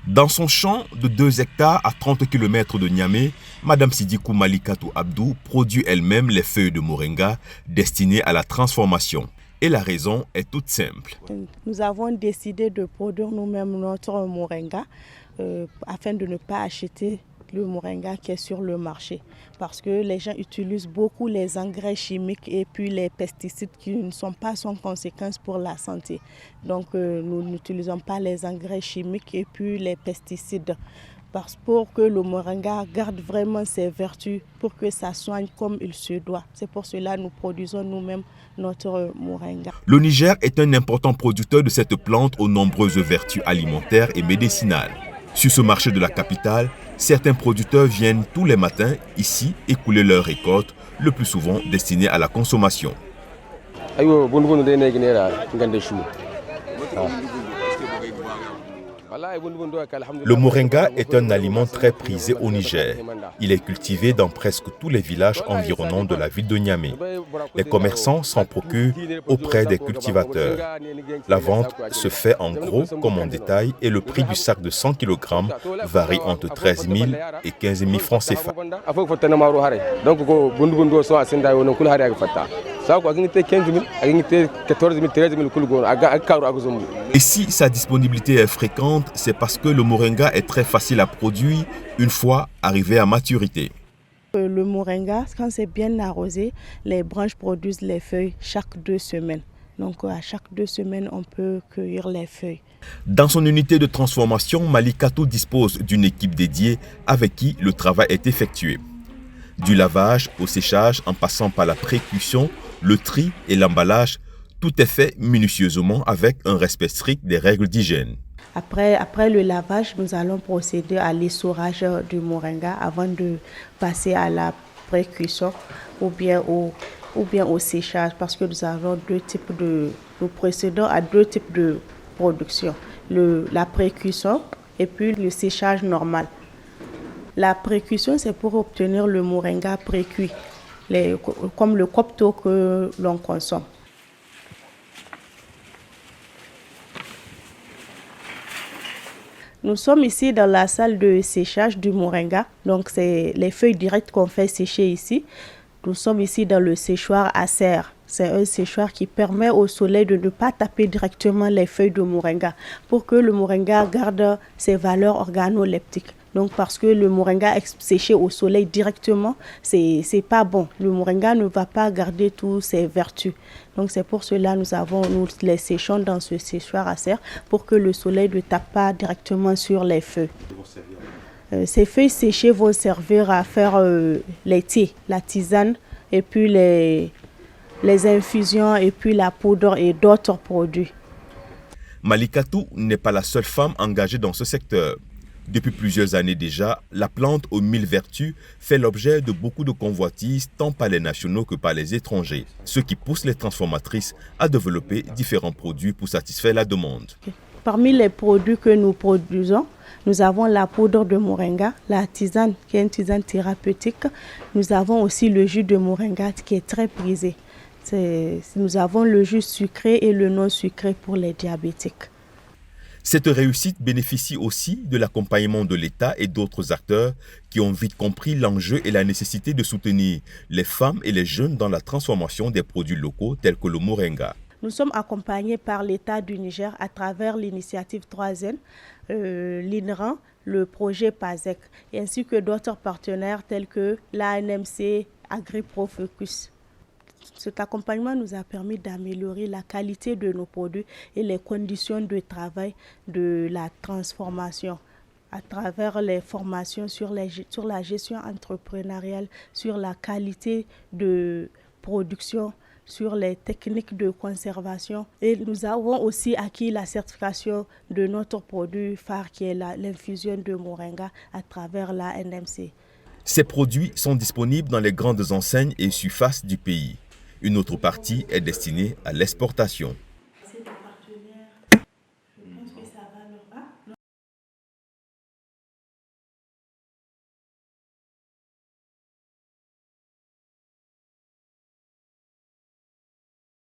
Dans son champ de 2 hectares à 30 km de Niamey, Madame Sidikou Malikatou Abdou produit elle-même les feuilles de moringa destinées à la transformation. Et la raison est toute simple. Nous avons décidé de produire nous-mêmes notre moringa afin de ne pas acheter le moringa qui est sur le marché. Parce que les gens utilisent beaucoup les engrais chimiques et puis les pesticides qui ne sont pas sans conséquence pour la santé. Donc nous n'utilisons pas les engrais chimiques et puis les pesticides. Pour que le moringa garde vraiment ses vertus, pour que ça soigne comme il se doit. C'est pour cela que nous produisons nous-mêmes notre moringa. Le Niger est un important producteur de cette plante aux nombreuses vertus alimentaires et médicinales. Sur ce marché de la capitale, certains producteurs viennent tous les matins ici écouler leurs récoltes, le plus souvent destinées à la consommation. Le moringa est un aliment très prisé au Niger. Il est cultivé dans presque tous les villages environnants de la ville de Niamey. Les commerçants s'en procurent auprès des cultivateurs. La vente se fait en gros comme en détail et le prix du sac de 100 kg varie entre 13 000 et 15 000 francs CFA. Et si sa disponibilité est fréquente, c'est parce que le moringa est très facile à produire une fois arrivé à maturité. Le moringa, quand c'est bien arrosé, les branches produisent les feuilles chaque 2 semaines. Donc à chaque 2 semaines, on peut cueillir les feuilles. Dans son unité de transformation, Malikatou dispose d'une équipe dédiée avec qui le travail est effectué. Du lavage au séchage en passant par la pré-cuisson, le tri et l'emballage, tout est fait minutieusement avec un respect strict des règles d'hygiène. Après le lavage, nous allons procéder à l'essorage du moringa avant de passer à la pré-cuisson ou bien au séchage parce que nous procédons à 2 types de production. La pré-cuisson et puis le séchage normal. La pré-cuisson, c'est pour obtenir le moringa pré-cuit, comme le copto que l'on consomme. Nous sommes ici dans la salle de séchage du moringa. Donc, c'est les feuilles directes qu'on fait sécher ici. Nous sommes ici dans le séchoir à serre. C'est un séchoir qui permet au soleil de ne pas taper directement les feuilles de moringa pour que le moringa garde ses valeurs organoleptiques. Donc, parce que le moringa est séché au soleil directement, c'est pas bon. Le moringa ne va pas garder toutes ses vertus. Donc, c'est pour cela que nous les séchons dans ce séchoir à serre pour que le soleil ne tape pas directement sur les feuilles. Ces feuilles séchées vont servir à faire les thés, la tisane et puis les infusions et puis la poudre et d'autres produits. Malikatou n'est pas la seule femme engagée dans ce secteur. Depuis plusieurs années déjà, la plante aux 1000 vertus fait l'objet de beaucoup de convoitises tant par les nationaux que par les étrangers, ce qui pousse les transformatrices à développer différents produits pour satisfaire la demande. Parmi les produits que nous produisons, nous avons la poudre de moringa, la tisane qui est une tisane thérapeutique. Nous avons aussi le jus de moringa qui est très prisé. Nous avons le jus sucré et le non sucré pour les diabétiques. Cette réussite bénéficie aussi de l'accompagnement de l'État et d'autres acteurs qui ont vite compris l'enjeu et la nécessité de soutenir les femmes et les jeunes dans la transformation des produits locaux tels que le moringa. Nous sommes accompagnés par l'État du Niger à travers l'initiative 3N, l'INRAN, le projet PASEC, ainsi que d'autres partenaires tels que l'ANMC, AgriProFocus. Cet accompagnement nous a permis d'améliorer la qualité de nos produits et les conditions de travail de la transformation à travers les formations sur la gestion entrepreneuriale, sur la qualité de production, sur les techniques de conservation. Et nous avons aussi acquis la certification de notre produit phare qui est l'infusion de moringa à travers la NMC. Ces produits sont disponibles dans les grandes enseignes et surfaces du pays. Une autre partie est destinée à l'exportation.